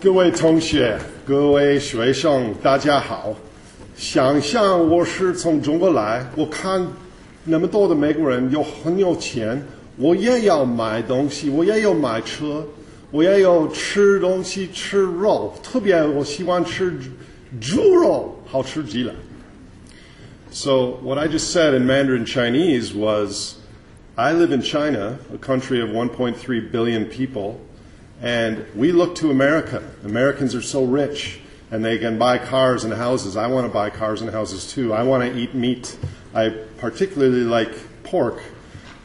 各位同学，各位学生，大家好。想象我是从中国来，我看那么多的美国人很有钱，我也要买东西，我也要买车，我也要吃东西，吃肉，特别我喜欢吃猪肉，好吃极了。So what I just said in Mandarin Chinese was, I live in China, a country of 1.3 billion people, and we look to America. Americans are so rich, and they can buy cars and houses. I want to buy cars and houses too. I want to eat meat. I particularly like pork.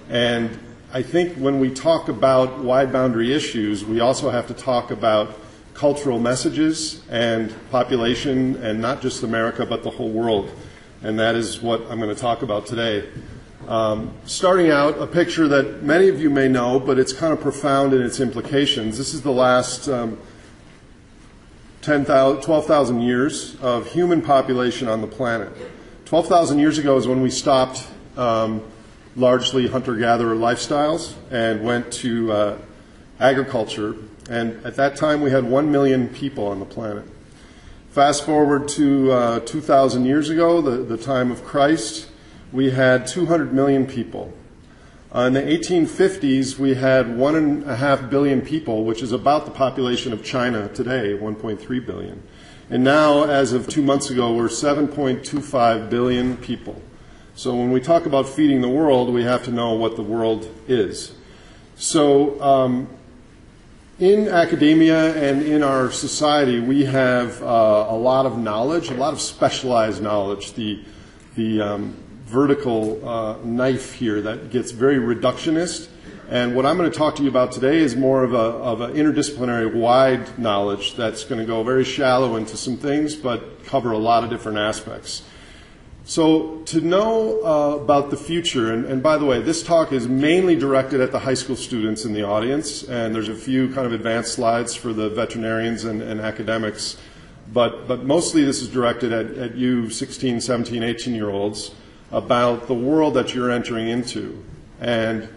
And I think when we talk about wide boundary issues, we also have to talk about cultural messages and population, and not just America, but the whole world. And that is what I'm going to talk about today. Starting out, a picture that many of you may know, but it's kind of profound in its implications. This is the last 12,000 years of human population on the planet. 12,000 years ago is when we stopped largely hunter-gatherer lifestyles and went to agriculture. And at that time, we had 1 million people on the planet. Fast forward to 2,000 years ago, the time of Christ, we had 200 million people. In the 1850s, we had 1.5 billion people, which is about the population of China today, 1.3 billion. And now, as of 2 months ago, we're 7.25 billion people. So when we talk about feeding the world, we have to know what the world is. So in academia and in our society, we have a lot of knowledge, a lot of specialized knowledge. The vertical knife here that gets very reductionist. And what I'm going to talk to you about today is more of an interdisciplinary wide knowledge that's going to go very shallow into some things but cover a lot of different aspects. So to know about the future, and by the way, this talk is mainly directed at the high school students in the audience, and there's a few kind of advanced slides for the veterinarians and academics, but mostly this is directed at you 16, 17, 18-year-olds about the world that you're entering into. And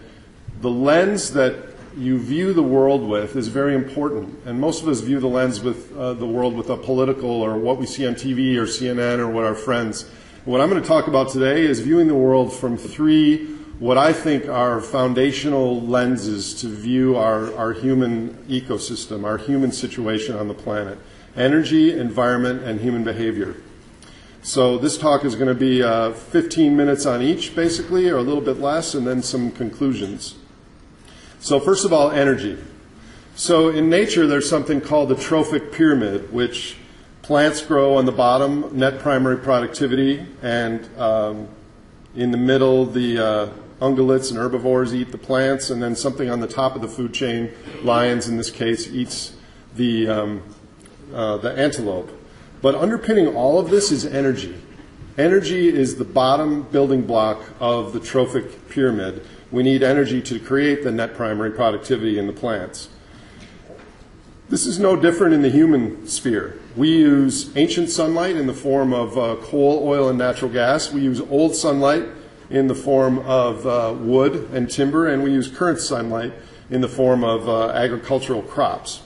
the lens that you view the world with is very important. And most of us view the lens with the world with a political or what we see on TV or CNN or what our friends. What I'm going to talk about today is viewing the world from three what I think are foundational lenses to view our human ecosystem, our human situation on the planet: energy, environment, and human behavior. So this talk is going to be 15 minutes on each, basically, or a little bit less, and then some conclusions. So first of all, energy. So in nature, there's something called the trophic pyramid, which plants grow on the bottom, net primary productivity, and in the middle, the ungulates and herbivores eat the plants, and then something on the top of the food chain, lions in this case, eats the antelope. But underpinning all of this is energy. Energy is the bottom building block of the trophic pyramid. We need energy to create the net primary productivity in the plants. This is no different in the human sphere. We use ancient sunlight in the form of coal, oil, and natural gas. We use old sunlight in the form of wood and timber, and we use current sunlight in the form of agricultural crops.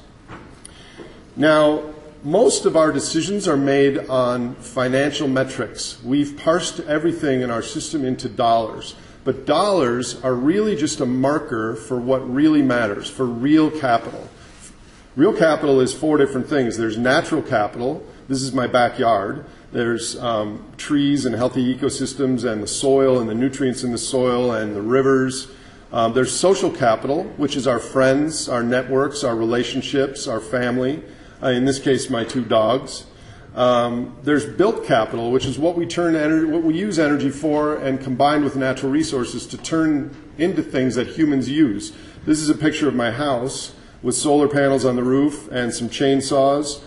Now, most of our decisions are made on financial metrics. We've parsed everything in our system into dollars. But dollars are really just a marker for what really matters, for real capital. Real capital is four different things. There's natural capital. This is my backyard. There's trees and healthy ecosystems and the soil and the nutrients in the soil and the rivers. There's social capital, which is our friends, our networks, our relationships, our family. In this case, my two dogs. There's built capital, which is what we use energy for, and combined with natural resources to turn into things that humans use. This is a picture of my house with solar panels on the roof and some chainsaws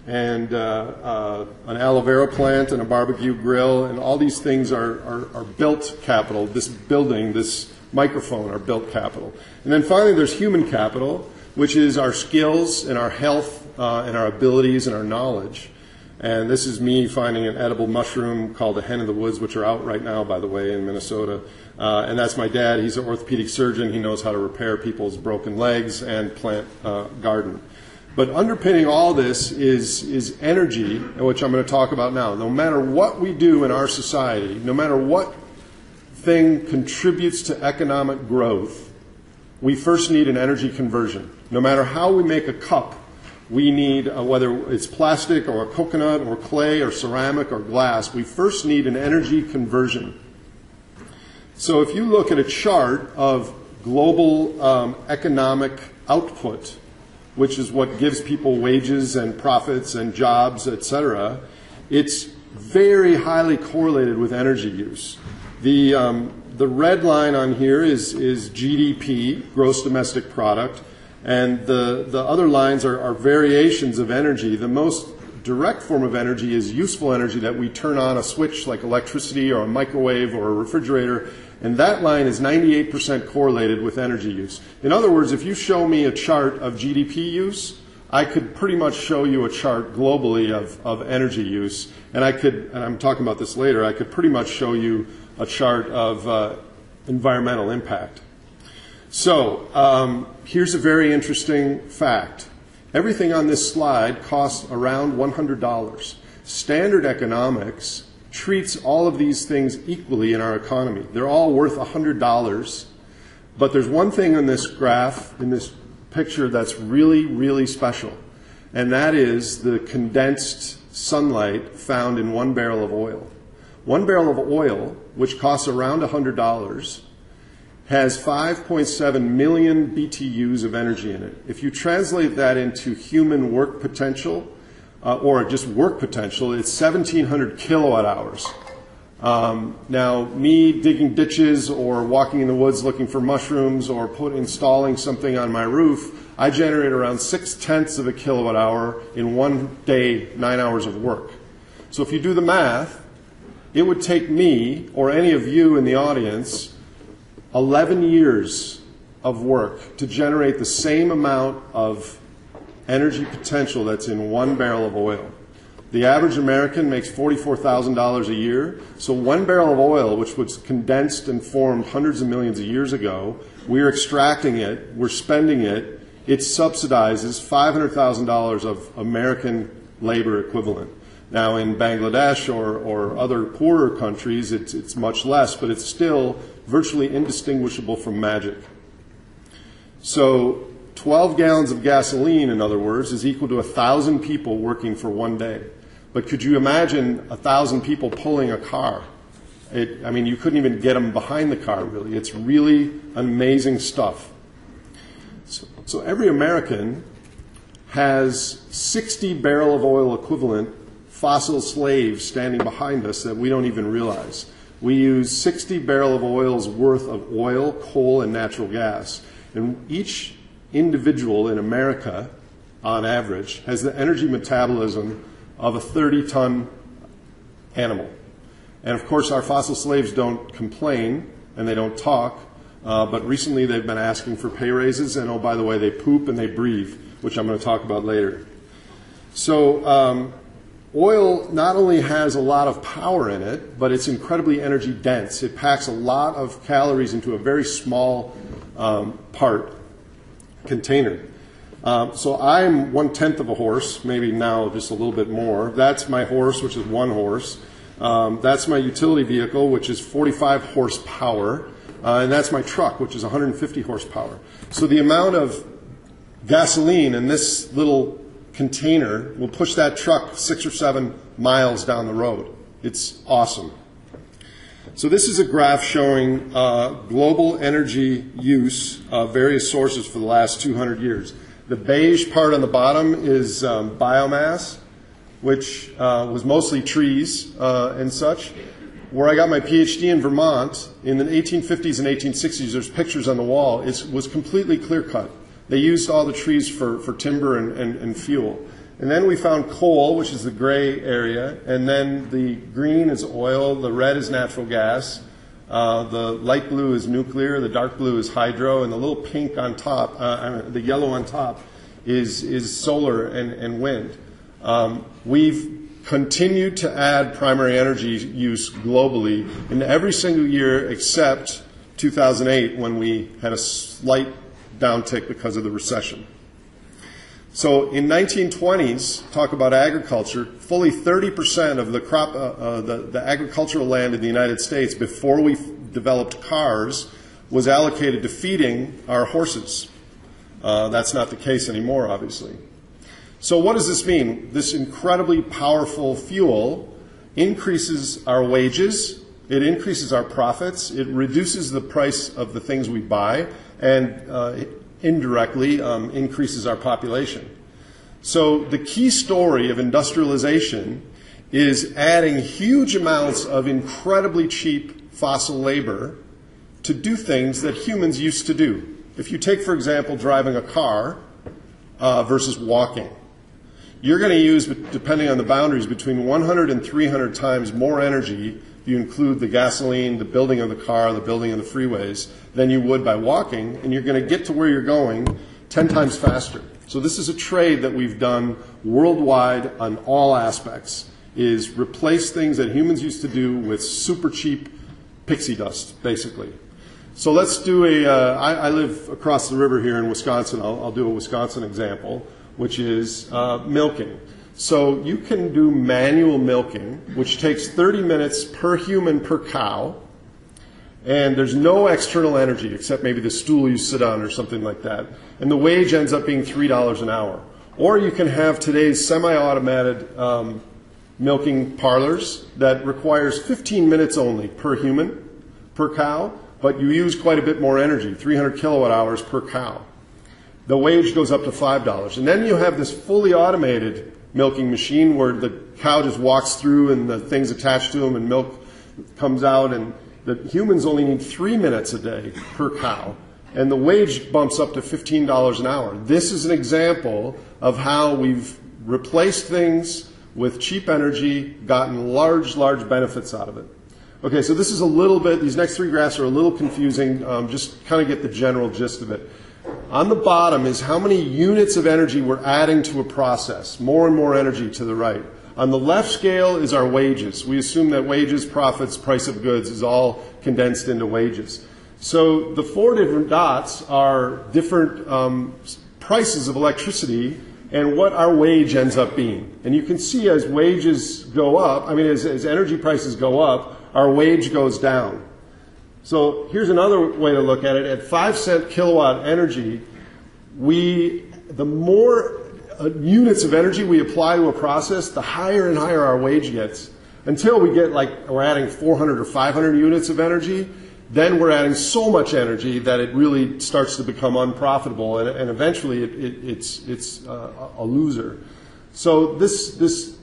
and an aloe vera plant and a barbecue grill, and all these things are built capital. This building, this microphone are built capital. And then finally, there's human capital, which is our skills and our health and our abilities and our knowledge. And this is me finding an edible mushroom called a hen of the woods, which are out right now, by the way, in Minnesota. And that's my dad. He's an orthopedic surgeon. He knows how to repair people's broken legs and plant garden. But underpinning all this is energy, which I'm going to talk about now. No matter what we do in our society, no matter what thing contributes to economic growth, we first need an energy conversion. No matter how we make a cup, we need, whether it's plastic or a coconut or clay or ceramic or glass, we first need an energy conversion. So if you look at a chart of global economic output, which is what gives people wages and profits and jobs, etc., it's very highly correlated with energy use. The red line on here is GDP, gross domestic product, and the other lines are variations of energy. The most direct form of energy is useful energy that we turn on a switch like electricity or a microwave or a refrigerator, and that line is 98% correlated with energy use. In other words, if you show me a chart of GDP use, I could pretty much show you a chart globally of energy use, and I'm talking about this later, I could pretty much show you a chart of environmental impact. So here's a very interesting fact. Everything on this slide costs around $100. Standard economics treats all of these things equally in our economy. They're all worth $100, but there's one thing in this graph, in this picture, that's really, really special, and that is the condensed sunlight found in 1 barrel of oil. 1 barrel of oil, which costs around $100, has 5.7 million BTUs of energy in it. If you translate that into human work potential, or just work potential, it's 1,700 kilowatt hours. Now, me digging ditches or walking in the woods looking for mushrooms or installing something on my roof, I generate around 0.6 of a kilowatt hour in 1 day, 9 hours of work. So if you do the math, it would take me, or any of you in the audience, 11 years of work to generate the same amount of energy potential that's in 1 barrel of oil. The average American makes $44,000 a year, so 1 barrel of oil, which was condensed and formed hundreds of millions of years ago, we're extracting it, we're spending it, it subsidizes $500,000 of American labor equivalent. Now in Bangladesh or other poorer countries, it's much less, but it's still virtually indistinguishable from magic. So 12 gallons of gasoline, in other words, is equal to 1,000 people working for 1 day. But could you imagine 1,000 people pulling a car? I mean, you couldn't even get them behind the car, really. It's really amazing stuff. So every American has 60 barrel of oil equivalent fossil slaves standing behind us that we don't even realize. We use 60 barrel of oil's worth of oil, coal, and natural gas. And each individual in America, on average, has the energy metabolism of a 30-ton animal. And of course, our fossil slaves don't complain and they don't talk, but recently they've been asking for pay raises, and oh, by the way, they poop and they breathe, which I'm going to talk about later. So oil not only has a lot of power in it, but it's incredibly energy dense. It packs a lot of calories into a very small container. So I'm 1/10 of a horse, maybe now just a little bit more. That's my horse, which is 1 horse. That's my utility vehicle, which is 45 horsepower. And that's my truck, which is 150 horsepower. So the amount of gasoline in this little container will push that truck 6 or 7 miles down the road. It's awesome. So this is a graph showing global energy use of various sources for the last 200 years. The beige part on the bottom is biomass, which was mostly trees and such. Where I got my PhD in Vermont, in the 1850s and 1860s, there's pictures on the wall, it was completely clear-cut. They used all the trees for timber and fuel. And then we found coal, which is the gray area, and then the green is oil, the red is natural gas, the light blue is nuclear, the dark blue is hydro, and the little pink on top, the yellow on top, is solar and wind. We've continued to add primary energy use globally in every single year except 2008 when we had a slight downtick because of the recession. So in 1920s, talk about agriculture, fully 30% of the crop, the agricultural land in the United States before we developed cars was allocated to feeding our horses. That's not the case anymore, obviously. So what does this mean? This incredibly powerful fuel increases our wages, it increases our profits, it reduces the price of the things we buy, and indirectly increases our population. So the key story of industrialization is adding huge amounts of incredibly cheap fossil labor to do things that humans used to do. If you take, for example, driving a car versus walking, you're going to use, depending on the boundaries, between 100 and 300 times more energy if you include the gasoline, the building of the car, the building of the freeways, than you would by walking, and you're going to get to where you're going 10 times faster. So this is a trade that we've done worldwide on all aspects, is replace things that humans used to do with super cheap pixie dust, basically. So let's do I live across the river here in Wisconsin. I'll do a Wisconsin example, which is milking. So you can do manual milking, which takes 30 minutes per human per cow, and there's no external energy except maybe the stool you sit on or something like that. And the wage ends up being $3 an hour. Or you can have today's semi-automated milking parlors that requires 15 minutes only per human, per cow, but you use quite a bit more energy, 300 kilowatt hours per cow. The wage goes up to $5. And then you have this fully automated milking machine where the cow just walks through and the thing's attached to them and milk comes out, and the humans only need 3 minutes a day per cow, and the wage bumps up to $15 an hour. This is an example of how we've replaced things with cheap energy, gotten large benefits out of it. Okay, so this is a little bit, these next three graphs are a little confusing, just kind of get the general gist of it. On the bottom is how many units of energy we're adding to a process, more and more energy to the right. On the left scale is our wages. We assume that wages, profits, price of goods is all condensed into wages. So the four different dots are different prices of electricity and what our wage ends up being. And you can see as wages go up, as energy prices go up, our wage goes down. So here's another way to look at it. At 5-cent kilowatt energy, the more units of energy we apply to a process, the higher and higher our wage gets. Until we get we're adding 400 or 500 units of energy, then we're adding so much energy that it really starts to become unprofitable, and eventually it's a loser. So this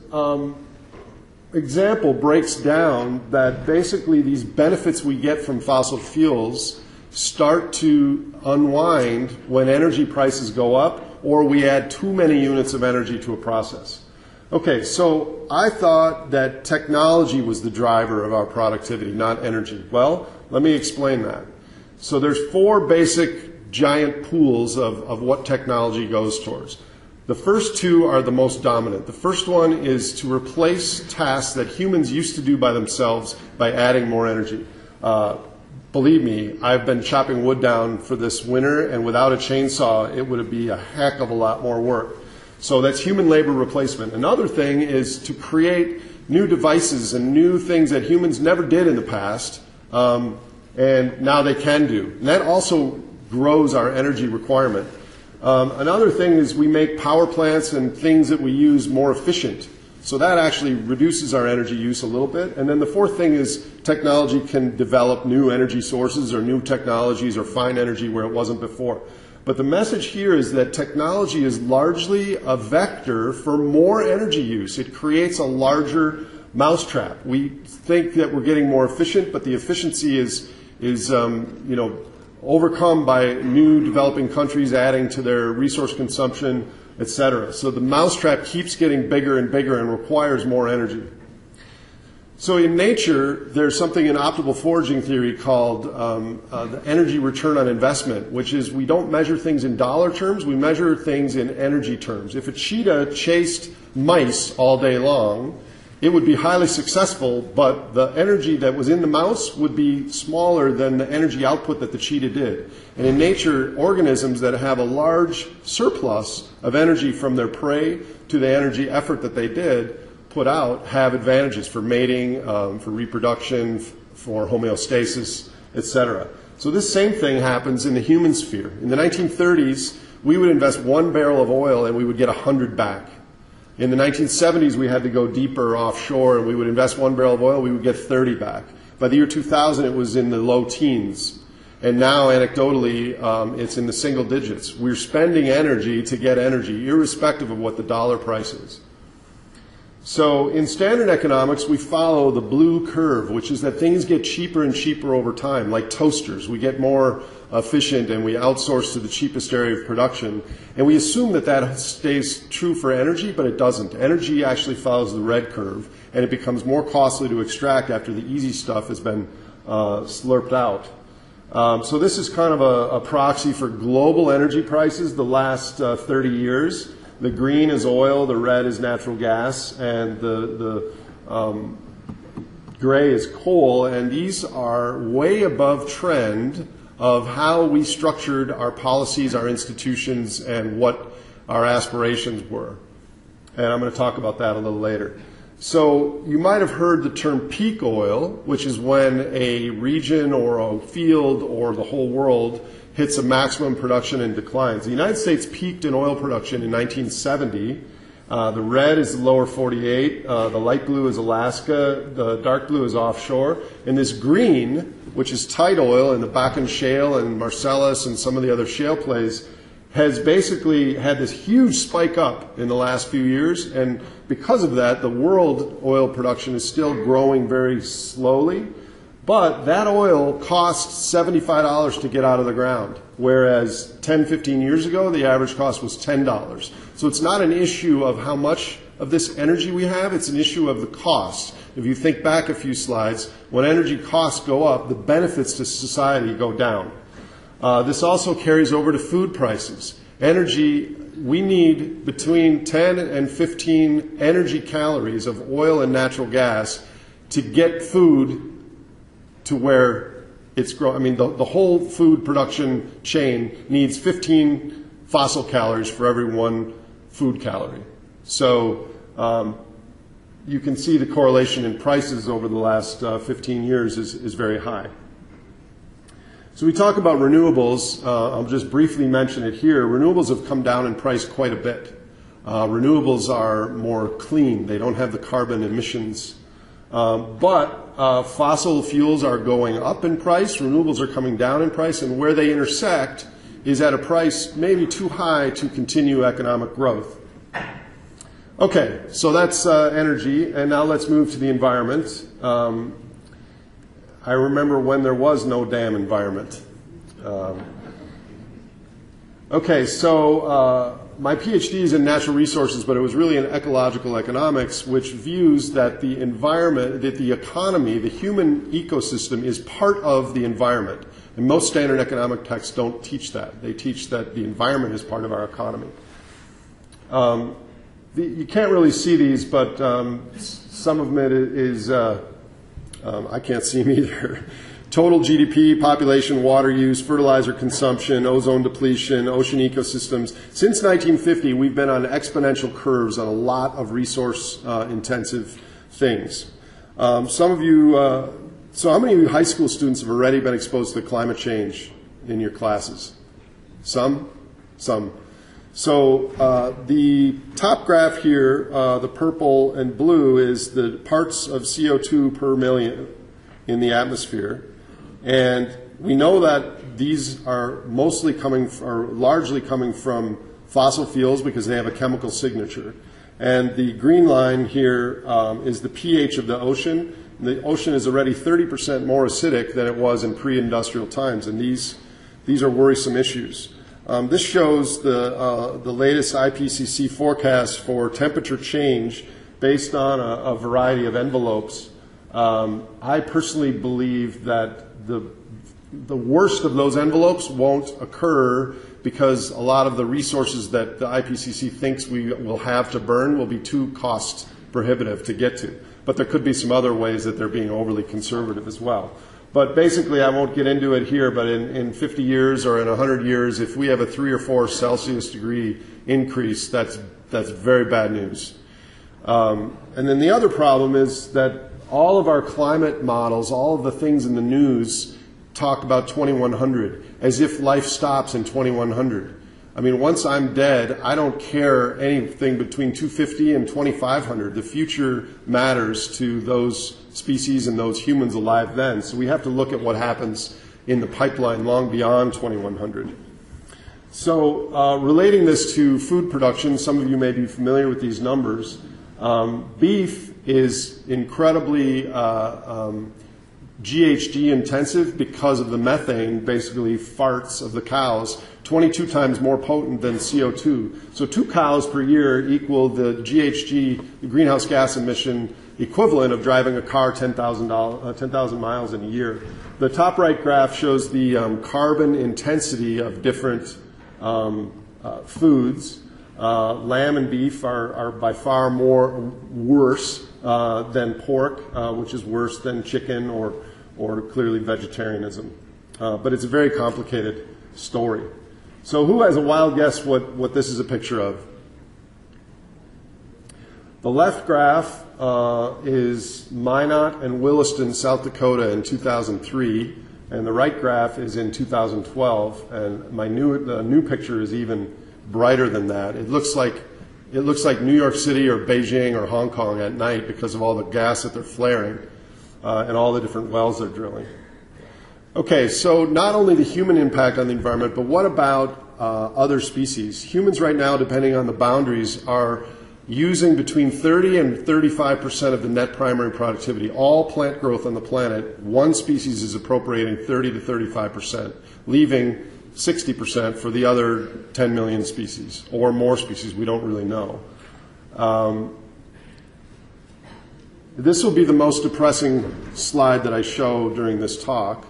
example breaks down that basically these benefits we get from fossil fuels start to unwind when energy prices go up or we add too many units of energy to a process. Okay, so I thought that technology was the driver of our productivity, not energy. Well, let me explain that. So there's four basic giant pools of what technology goes towards. The first two are the most dominant. The first one is to replace tasks that humans used to do by themselves by adding more energy. Believe me, I've been chopping wood down for this winter, and without a chainsaw, it would be a heck of a lot more work. So that's human labor replacement. Another thing is to create new devices and new things that humans never did in the past, and now they can do. And that also grows our energy requirement. Another thing is we make power plants and things that we use more efficient. So that actually reduces our energy use a little bit. And then the fourth thing is technology can develop new energy sources or new technologies or find energy where it wasn't before. But the message here is that technology is largely a vector for more energy use. It creates a larger mousetrap. We think that we're getting more efficient, but the efficiency is overcome by new developing countries adding to their resource consumption, etc. So the mousetrap keeps getting bigger and bigger and requires more energy. So in nature, there's something in optimal foraging theory called the energy return on investment, which is we don't measure things in dollar terms, we measure things in energy terms. If a cheetah chased mice all day long, it would be highly successful, but the energy that was in the mouse would be smaller than the energy output that the cheetah did. And in nature, organisms that have a large surplus of energy from their prey to the energy effort that they did put out have advantages for mating, for reproduction, for homeostasis, etc. So this same thing happens in the human sphere. In the 1930s, we would invest 1 barrel of oil and we would get 100 back. In the 1970s, we had to go deeper offshore, and we would invest 1 barrel of oil, we would get 30 back. By the year 2000, it was in the low teens. And now, anecdotally, it's in the single digits. We're spending energy to get energy, irrespective of what the dollar price is. So in standard economics, we follow the blue curve, which is that things get cheaper and cheaper over time, like toasters. We get more efficient and we outsource to the cheapest area of production. And we assume that that stays true for energy, but it doesn't. Energy actually follows the red curve, and it becomes more costly to extract after the easy stuff has been slurped out. So this is kind of a proxy for global energy prices the last 30 years. The green is oil, the red is natural gas, and the gray is coal, and these are way above trend of how we structured our policies, our institutions, and what our aspirations were. And I'm going to talk about that a little later. So you might have heard the term peak oil, which is when a region or a field or the whole world hits a maximum production and declines. The United States peaked in oil production in 1970. The red is the lower 48, the light blue is Alaska, the dark blue is offshore, and this green, which is tight oil in the Bakken Shale and Marcellus and some of the other shale plays, has basically had this huge spike up in the last few years, and because of that, the world oil production is still growing very slowly. But that oil costs $75 to get out of the ground, whereas 10, 15 years ago, the average cost was $10. So it's not an issue of how much of this energy we have, it's an issue of the cost. If you think back a few slides, when energy costs go up, the benefits to society go down. This also carries over to food prices. Energy, we need between 10 and 15 energy calories of oil and natural gas to get food to where it's growing. I mean, the whole food production chain needs 15 fossil calories for every 1 food calorie. So you can see the correlation in prices over the last 15 years is very high. So we talk about renewables. I'll just briefly mention it here. Renewables have come down in price quite a bit. Renewables are more clean. They don't have the carbon emissions. But fossil fuels are going up in price, renewables are coming down in price, and where they intersect is at a price maybe too high to continue economic growth. Okay, so that's energy, and now let's move to the environment. I remember when there was no damn environment. Okay, so my PhD is in natural resources, but it was really in ecological economics, which views that the environment, that the economy, the human ecosystem is part of the environment. And most standard economic texts don't teach that. They teach that the environment is part of our economy. You can't really see these, but some of them is, I can't see them either. Total GDP, population, water use, fertilizer consumption, ozone depletion, ocean ecosystems. Since 1950, we've been on exponential curves on a lot of resource-intensive things. Some of you, so how many of you high school students have already been exposed to climate change in your classes? Some? Some. So the top graph here, the purple and blue, is the parts of CO2 per million in the atmosphere. And we know that these are mostly coming, or largely coming from fossil fuels because they have a chemical signature. And the green line here is the pH of the ocean. The ocean is already 30% more acidic than it was in pre-industrial times, and these are worrisome issues. This shows the latest IPCC forecast for temperature change based on a variety of envelopes. I personally believe that the worst of those envelopes won't occur because a lot of the resources that the IPCC thinks we will have to burn will be too cost prohibitive to get to. but there could be some other ways that they're being overly conservative as well. But basically, I won't get into it here, but in 50 years or in 100 years, if we have a 3 or 4 Celsius degree increase, that's very bad news. And then the other problem is that all of our climate models, all of the things in the news talk about 2100 as if life stops in 2100. I mean, once I'm dead, I don't care anything between 250 and 2500. The future matters to those species and those humans alive then. So we have to look at what happens in the pipeline long beyond 2100. So relating this to food production, some of you may be familiar with these numbers. Beef is incredibly GHG intensive because of the methane, basically farts of the cows, 22 times more potent than CO2. So 2 cows per year equal the GHG, the greenhouse gas emission equivalent of driving a car 10,000 miles in a year. The top right graph shows the carbon intensity of different foods. Lamb and beef are by far worse than pork, which is worse than chicken or clearly vegetarianism. But it's a very complicated story. So who has a wild guess what this is a picture of? The left graph is Minot and Williston, South Dakota in 2003, and the right graph is in 2012. And the new picture is even brighter than that. It looks like New York City or Beijing or Hong Kong at night because of all the gas that they're flaring and all the different wells they're drilling. Okay, so not only the human impact on the environment, but what about other species? Humans right now, depending on the boundaries, are using between 30 and 35% of the net primary productivity. All plant growth on the planet, one species is appropriating 30 to 35%, leaving 60% for the other 10 million species, or more species, we don't really know. This will be the most depressing slide that I show during this talk.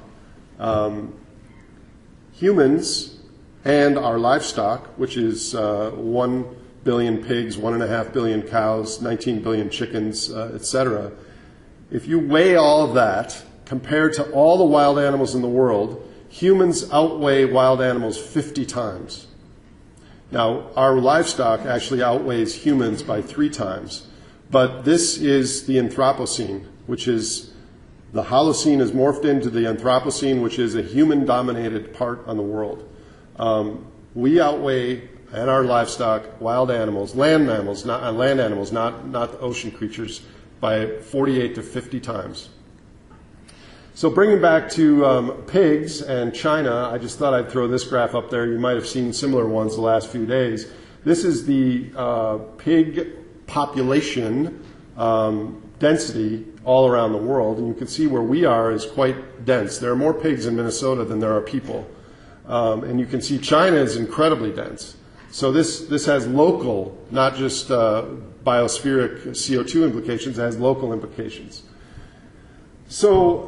Humans and our livestock, which is 1 billion pigs, 1.5 billion cows, 19 billion chickens, etc. If you weigh all of that compared to all the wild animals in the world, humans outweigh wild animals 50 times. Now, our livestock actually outweighs humans by 3 times, but this is the Anthropocene, which is the Holocene has morphed into the Anthropocene, which is a human-dominated part on the world. We outweigh, and our livestock, wild animals, land animals, not the ocean creatures, by 48 to 50 times. So bringing back to pigs and China, I just thought I'd throw this graph up there. You might have seen similar ones the last few days. This is the pig population density all around the world, and you can see where we are is quite dense. There are more pigs in Minnesota than there are people. And you can see China is incredibly dense. So this has local, not just biospheric CO2 implications, it has local implications. So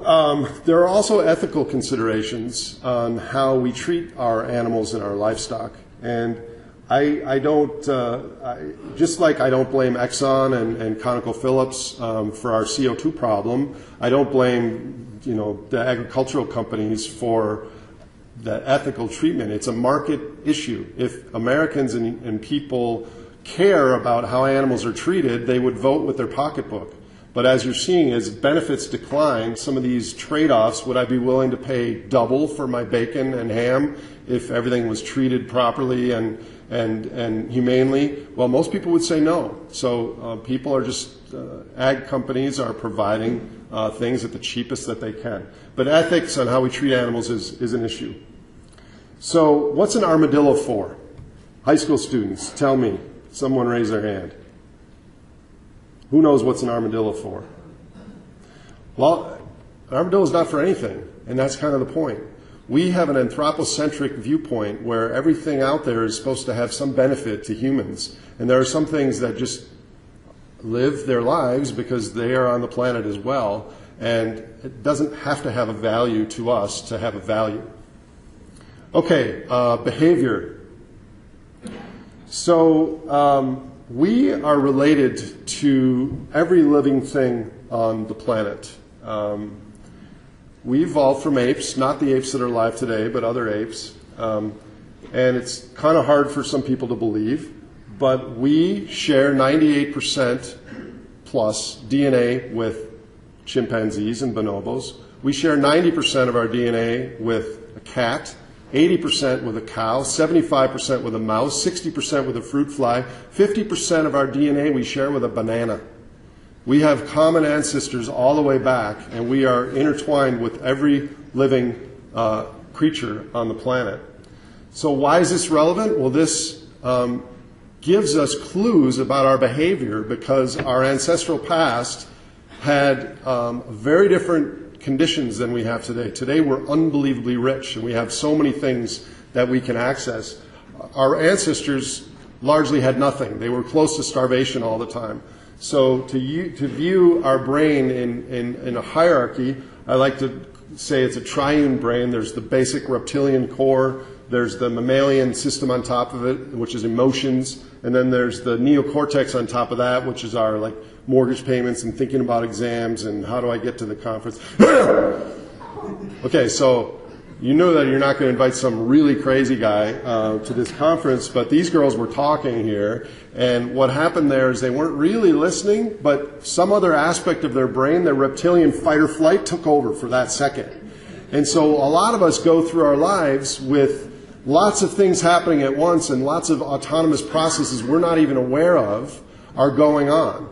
there are also ethical considerations on how we treat our animals and our livestock. And I don't, just like I don't blame Exxon and ConocoPhillips for our CO2 problem, I don't blame, the agricultural companies for the ethical treatment. It's a market issue. If Americans and people care about how animals are treated, they would vote with their pocketbook. But as you're seeing, as benefits decline, some of these trade-offs, would I be willing to pay double for my bacon and ham if everything was treated properly and humanely? Well, most people would say no. So people are just, ag companies are providing things at the cheapest that they can. But ethics on how we treat animals is an issue. So what's an armadillo for? High school students, tell me. Someone raise their hand. Who knows what's an armadillo for? Well, an armadillo is not for anything, and that's kind of the point. We have an anthropocentric viewpoint where everything out there is supposed to have some benefit to humans, and there are some things that just live their lives because they are on the planet as well, and it doesn't have to have a value to us to have a value. Okay, behavior. So we are related to every living thing on the planet. We evolved from apes, not the apes that are alive today, but other apes. And it's kind of hard for some people to believe, but we share 98% plus DNA with chimpanzees and bonobos. We share 90% of our DNA with a cat, 80% with a cow, 75% with a mouse, 60% with a fruit fly, 50% of our DNA we share with a banana. We have common ancestors all the way back, and we are intertwined with every living creature on the planet. So why is this relevant? Well, this gives us clues about our behavior because our ancestral past had very different conditions than we have today. Today we're unbelievably rich and we have so many things that we can access. Our ancestors largely had nothing. They were close to starvation all the time. So to view our brain in a hierarchy, I like to say it's a triune brain. There's the basic reptilian core, there's the mammalian system on top of it, which is emotions, and then there's the neocortex on top of that, which is our like mortgage payments and thinking about exams and how do I get to the conference. Okay, so you know that you're not going to invite some really crazy guy to this conference, but these girls were talking here, and what happened there is they weren't really listening, but some other aspect of their brain, their reptilian fight or flight, took over for that second. And so a lot of us go through our lives with lots of things happening at once and lots of autonomous processes we're not even aware of are going on.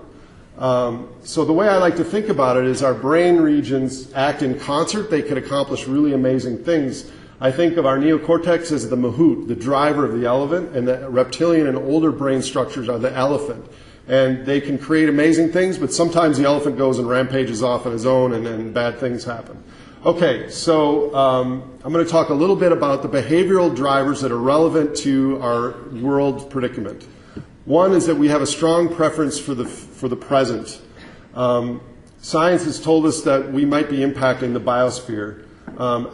So the way I like to think about it is our brain regions act in concert. They can accomplish really amazing things. I think of our neocortex as the mahout, the driver of the elephant, and the reptilian and older brain structures are the elephant. And they can create amazing things, but sometimes the elephant goes and rampages off on his own and bad things happen. Okay, so I'm going to talk a little bit about the behavioral drivers that are relevant to our world predicament. One is that we have a strong preference for the present. Science has told us that we might be impacting the biosphere.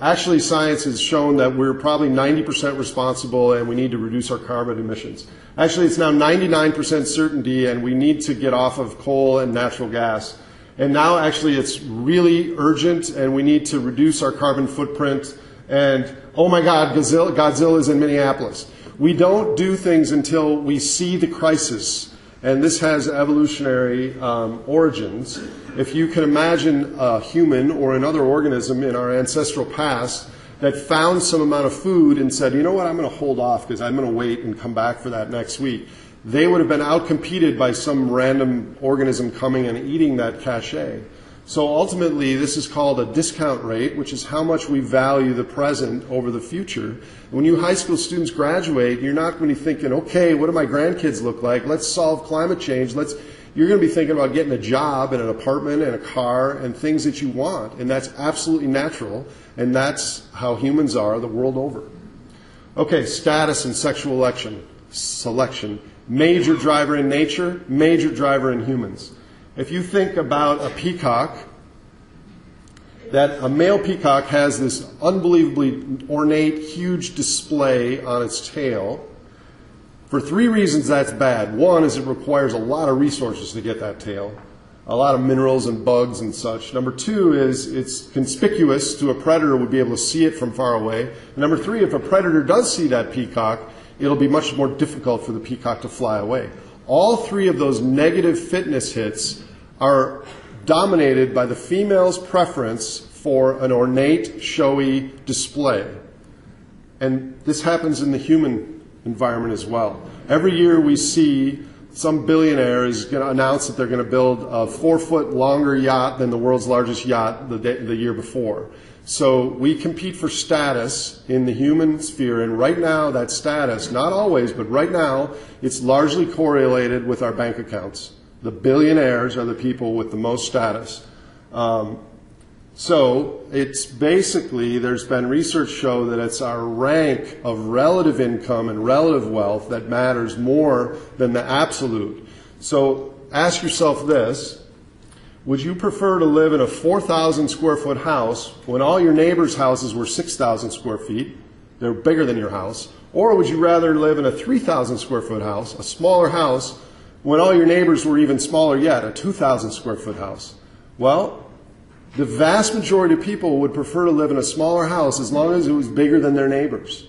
Actually, science has shown that we're probably 90% responsible and we need to reduce our carbon emissions. Actually, it's now 99% certainty and we need to get off of coal and natural gas. And now actually it's really urgent and we need to reduce our carbon footprint. And oh my God, Godzilla's in Minneapolis. We don't do things until we see the crisis. And this has evolutionary origins. If you can imagine a human or another organism in our ancestral past that found some amount of food and said, you know what, I'm going to hold off because I'm going to wait and come back for that next week, they would have been outcompeted by some random organism coming and eating that cachet. So ultimately, this is called a discount rate, which is how much we value the present over the future. When you high school students graduate, you're not going to be thinking, okay, what do my grandkids look like? Let's solve climate change. You're going to be thinking about getting a job and an apartment and a car and things that you want. And that's absolutely natural. And that's how humans are the world over. Okay, status and sexual selection. Major driver in nature, major driver in humans. If you think about a peacock, that a male peacock has this unbelievably ornate, huge display on its tail. For three reasons that's bad. One is it requires a lot of resources to get that tail, a lot of minerals and bugs and such. Number two is it's conspicuous to a predator would be able to see it from far away. And number three, if a predator does see that peacock, it'll be much more difficult for the peacock to fly away. All three of those negative fitness hits are dominated by the female's preference for an ornate, showy display. And this happens in the human environment as well. Every year we see some billionaire is going to announce that they're going to build a 4-foot longer yacht than the world's largest yacht the year before. So we compete for status in the human sphere, and right now that status, not always, but right now, it's largely correlated with our bank accounts. The billionaires are the people with the most status. So it's basically, there's been research show that it's our rank of relative income and relative wealth that matters more than the absolute. So ask yourself this. Would you prefer to live in a 4,000 square foot house when all your neighbors' houses were 6,000 square feet? They're bigger than your house. Or would you rather live in a 3,000 square foot house, a smaller house, When all your neighbors were even smaller yet, a 2,000 square foot house. Well, the vast majority of people would prefer to live in a smaller house as long as it was bigger than their neighbors.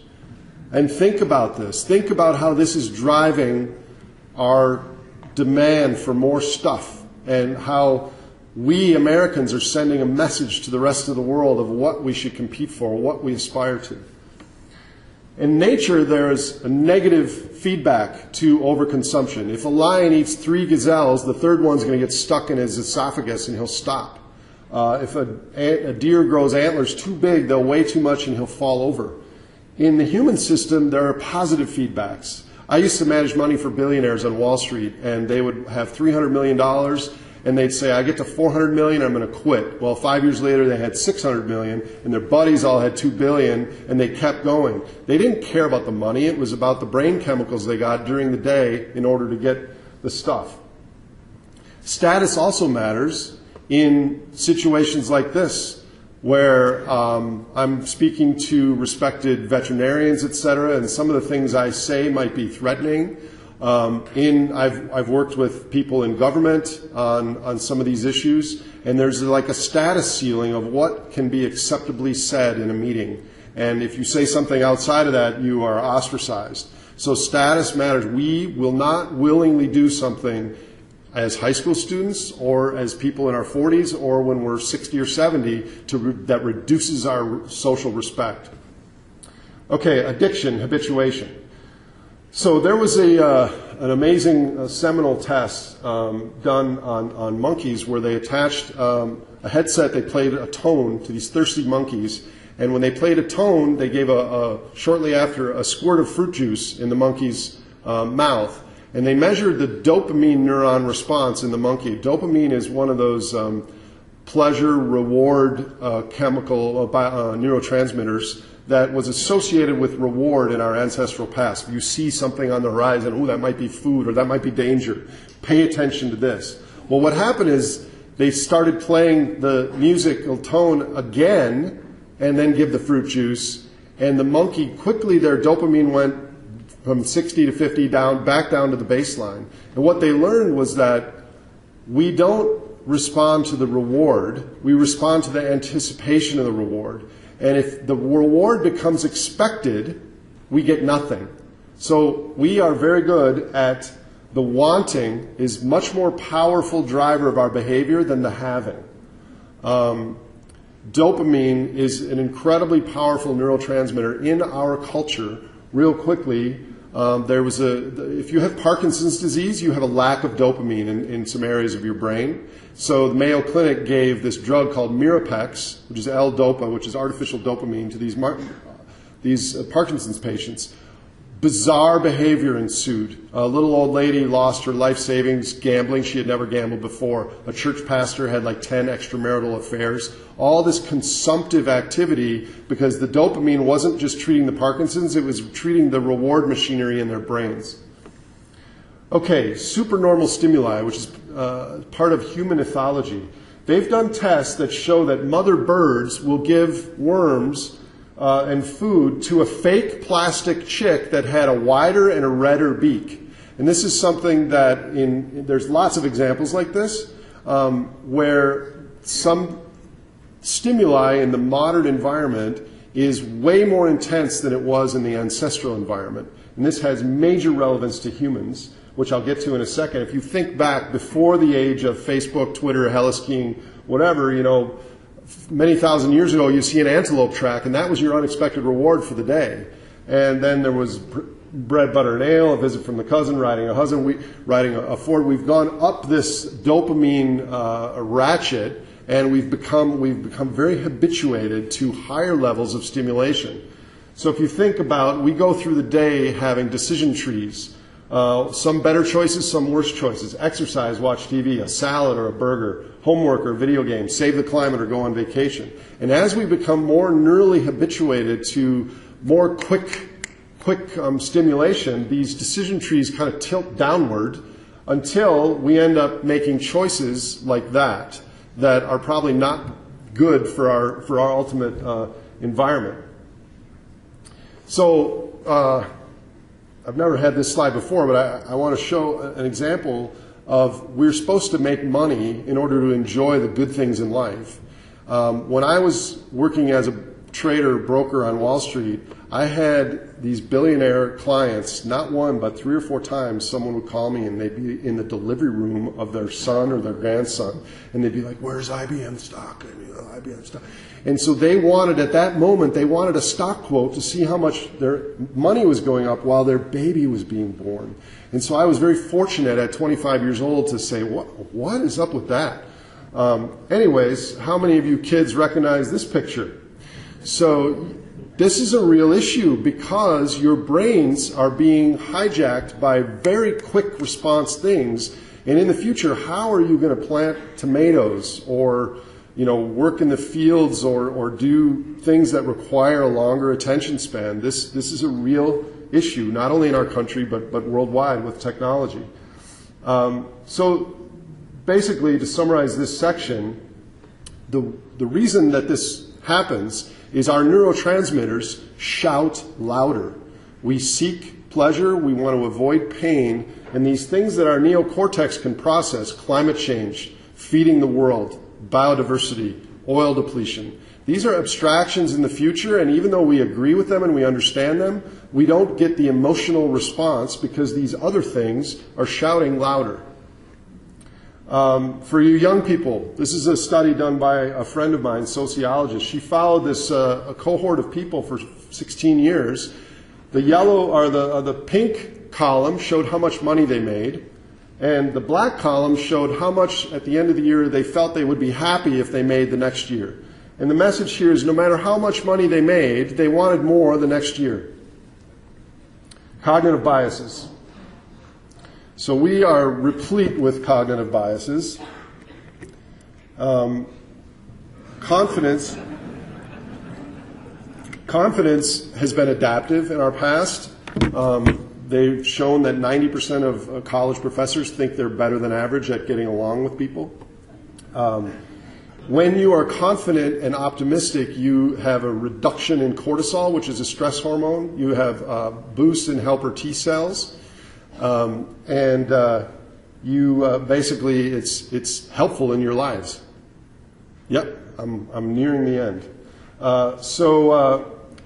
And think about this. Think about how this is driving our demand for more stuff, and how we Americans are sending a message to the rest of the world of what we should compete for, what we aspire to. In nature, there's a negative feedback to overconsumption. If a lion eats 3 gazelles, the third one's going to get stuck in his esophagus and he'll stop. If a deer grows antlers too big, they'll weigh too much and he'll fall over. In the human system, there are positive feedbacks. I used to manage money for billionaires on Wall Street, and they would have $300 million, and they'd say, I get to $400 million, I'm going to quit. Well, 5 years later, they had $600 million, and their buddies all had $2 billion, and they kept going. They didn't care about the money. It was about the brain chemicals they got during the day in order to get the stuff. Status also matters in situations like this, where I'm speaking to respected veterinarians, etc., and some of the things I say might be threatening. I've worked with people in government on some of these issues, and there's like a status ceiling of what can be acceptably said in a meeting. And if you say something outside of that, you are ostracized. So status matters. We will not willingly do something as high school students or as people in our 40s or when we're 60 or 70 that reduces our social respect. Okay, addiction, habituation. So there was an amazing seminal test done on monkeys where they attached a headset, they played a tone to these thirsty monkeys, and when they played a tone, they gave shortly after a squirt of fruit juice in the monkey's mouth. And they measured the dopamine neuron response in the monkey. Dopamine is one of those pleasure, reward chemical neurotransmitters that was associated with reward in our ancestral past. If you see something on the horizon, ooh, that might be food or that might be danger, pay attention to this. Well, what happened is they started playing the musical tone again and then give the fruit juice. And the monkey, quickly their dopamine went from 60 to 50 back down to the baseline. And what they learned was that we don't respond to the reward, we respond to the anticipation of the reward. And if the reward becomes expected, we get nothing. So we are very good at the wanting is much more powerful driver of our behavior than the having. Dopamine is an incredibly powerful neurotransmitter in our culture. Real quickly, if you have Parkinson's disease, you have a lack of dopamine in some areas of your brain. So the Mayo Clinic gave this drug called Mirapex, which is L-Dopa, which is artificial dopamine, to these Parkinson's patients. Bizarre behavior ensued. A little old lady lost her life savings gambling. She had never gambled before. A church pastor had like 10 extramarital affairs. All this consumptive activity because the dopamine wasn't just treating the Parkinson's, it was treating the reward machinery in their brains. Okay, supernormal stimuli, which is part of human ethology. They've done tests that show that mother birds will give worms and food to a fake plastic chick that had a wider and a redder beak. And this is something that there's lots of examples like this where some stimuli in the modern environment is way more intense than it was in the ancestral environment. And this has major relevance to humans, which I'll get to in a second. If you think back before the age of Facebook, Twitter, heliskiing, whatever, many thousand years ago, you see an antelope track, and that was your unexpected reward for the day. And then there was bread, butter, and ale, a visit from the cousin, riding a husband, riding a Ford. We've gone up this dopamine ratchet, and we've become very habituated to higher levels of stimulation. So if you think about, we go through the day having decision trees. Some better choices, some worse choices. Exercise, watch TV, a salad or a burger, homework or video games, save the climate or go on vacation. And as we become more neurally habituated to more quick stimulation, these decision trees kind of tilt downward until we end up making choices like that are probably not good for our ultimate environment. So I've never had this slide before, but I want to show an example of we're supposed to make money in order to enjoy the good things in life. When I was working as a trader, broker on Wall Street, I had these billionaire clients, not one, but 3 or 4 times someone would call me and they'd be in the delivery room of their son or their grandson, and they'd be like, where's IBM stock? IBM stock. And so they wanted, at that moment, they wanted a stock quote to see how much their money was going up while their baby was being born. And so I was very fortunate at 25 years old to say, what is up with that? Anyways, how many of you kids recognize this picture? So this is a real issue because your brains are being hijacked by very quick response things. And in the future, how are you going to plant tomatoes or work in the fields or do things that require a longer attention span? This is a real issue, not only in our country, but worldwide with technology. So basically, to summarize this section, the reason that this happens is our neurotransmitters shout louder. We seek pleasure, we want to avoid pain, and these things that our neocortex can process, climate change, feeding the world, biodiversity, oil depletion, these are abstractions in the future, and even though we agree with them and we understand them, we don't get the emotional response because these other things are shouting louder. For you young people, this is a study done by a friend of mine, sociologist. She followed this a cohort of people for 16 years. The yellow or the pink column showed how much money they made, and the black column showed how much at the end of the year they felt they would be happy if they made the next year. And the message here is no matter how much money they made, they wanted more the next year. Cognitive biases. So we are replete with cognitive biases. Confidence has been adaptive in our past. They've shown that 90% of college professors think they're better than average at getting along with people. When you are confident and optimistic, you have a reduction in cortisol, which is a stress hormone. You have boosts in helper T cells. Basically it's helpful in your lives. Yep, I'm nearing the end.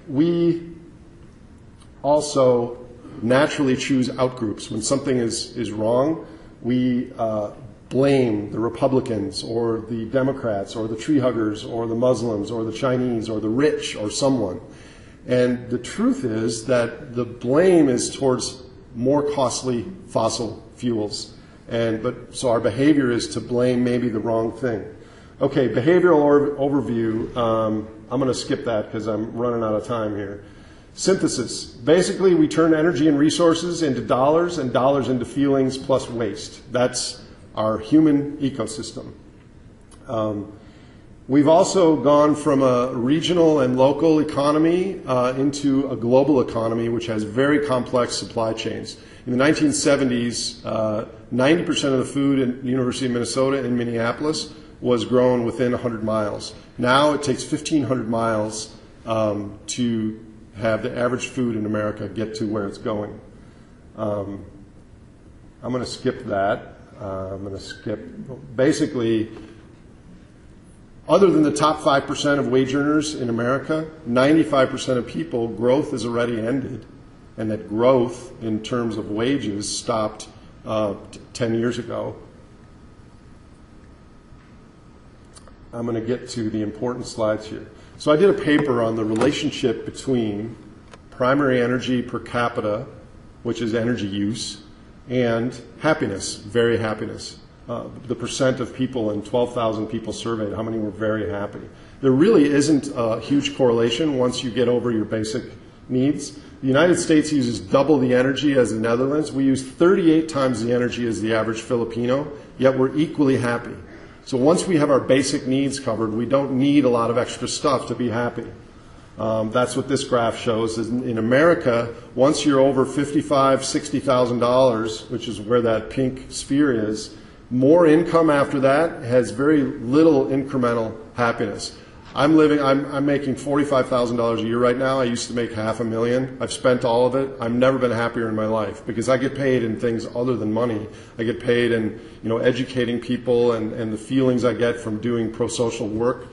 We also naturally choose outgroups. When something is wrong, we blame the Republicans or the Democrats or the tree huggers or the Muslims or the Chinese or the rich or someone. And the truth is that the blame is towards more costly fossil fuels. So our behavior is to blame maybe the wrong thing. Okay, behavioral overview. I'm going to skip that because I'm running out of time here. Synthesis. Basically, we turn energy and resources into dollars and dollars into feelings plus waste. That's our human ecosystem. We've also gone from a regional and local economy into a global economy, which has very complex supply chains. In the 1970s, 90% of the food in the University of Minnesota in Minneapolis was grown within 100 miles. Now it takes 1,500 miles to have the average food in America get to where it's going. I'm going to skip that. Basically, other than the top 5% of wage earners in America, 95% of people, growth has already ended. And that growth in terms of wages stopped 10 years ago. I'm going to get to the important slides here. So I did a paper on the relationship between primary energy per capita, which is energy use, and happiness, very happiness. The percent of people and 12,000 people surveyed, how many were very happy. There really isn't a huge correlation once you get over your basic needs. The United States uses double the energy as the Netherlands. We use 38 times the energy as the average Filipino, yet we're equally happy. So once we have our basic needs covered, we don't need a lot of extra stuff to be happy. That's what this graph shows. In America, once you're over $55,000, $60,000, which is where that pink sphere is, more income after that has very little incremental happiness. I'm making $45,000 a year right now. I used to make $500,000. I've spent all of it. I've never been happier in my life because I get paid in things other than money. I get paid in, educating people and the feelings I get from doing pro-social work.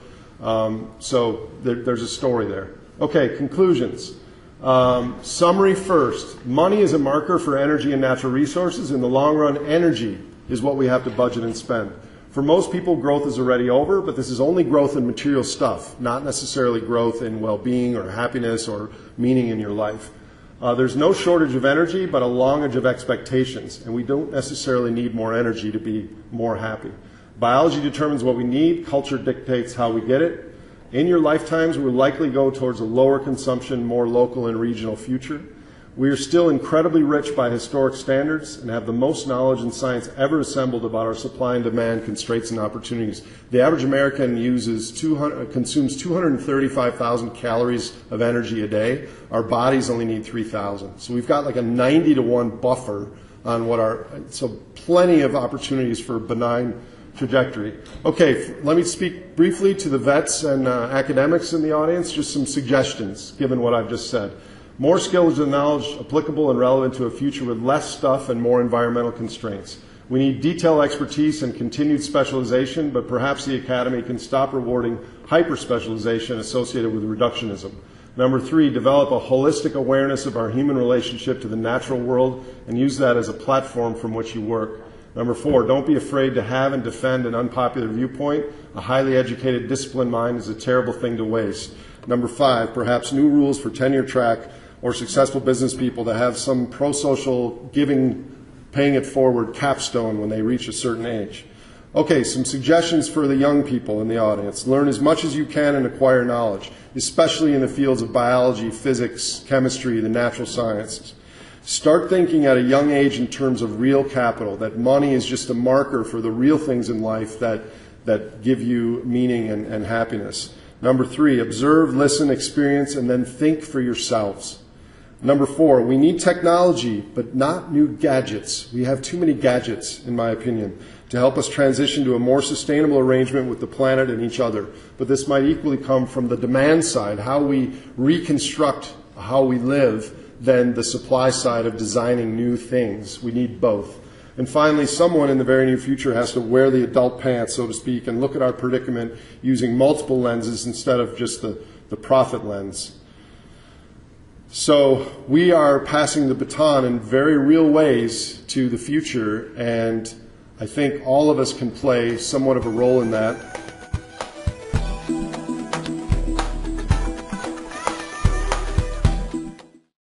So there's a story there. Okay, conclusions. Summary first. Money is a marker for energy and natural resources. In the long run, energy is what we have to budget and spend. For most people, growth is already over, but this is only growth in material stuff, not necessarily growth in well-being or happiness or meaning in your life. There's no shortage of energy, but a longage of expectations, and we don't necessarily need more energy to be more happy. Biology determines what we need. Culture dictates how we get it. In your lifetimes, we will likely go towards a lower consumption, more local and regional future. We are still incredibly rich by historic standards and have the most knowledge and science ever assembled about our supply and demand constraints and opportunities. The average American consumes 235,000 calories of energy a day. Our bodies only need 3,000. So we've got like a 90-to-1 buffer on so plenty of opportunities for benign trajectory. Okay, let me speak briefly to the vets and academics in the audience, just some suggestions given what I've just said. More skills and knowledge applicable and relevant to a future with less stuff and more environmental constraints. We need detailed expertise and continued specialization, but perhaps the academy can stop rewarding hyper-specialization associated with reductionism. Number 3, develop a holistic awareness of our human relationship to the natural world and use that as a platform from which you work. Number 4, don't be afraid to have and defend an unpopular viewpoint. A highly educated, disciplined mind is a terrible thing to waste. Number 5, perhaps new rules for tenure track or successful business people to have some pro-social giving, paying it forward capstone when they reach a certain age. Okay, some suggestions for the young people in the audience. Learn as much as you can and acquire knowledge, especially in the fields of biology, physics, chemistry, the natural sciences. Start thinking at a young age in terms of real capital, that money is just a marker for the real things in life that give you meaning and happiness. Number 3, observe, listen, experience, and then think for yourselves. Number 4, we need technology, but not new gadgets. We have too many gadgets, in my opinion, to help us transition to a more sustainable arrangement with the planet and each other. But this might equally come from the demand side, how we reconstruct how we live, than the supply side of designing new things. We need both. And finally, someone in the very near future has to wear the adult pants, so to speak, and look at our predicament using multiple lenses instead of just the profit lens. So we are passing the baton in very real ways to the future, and I think all of us can play somewhat of a role in that.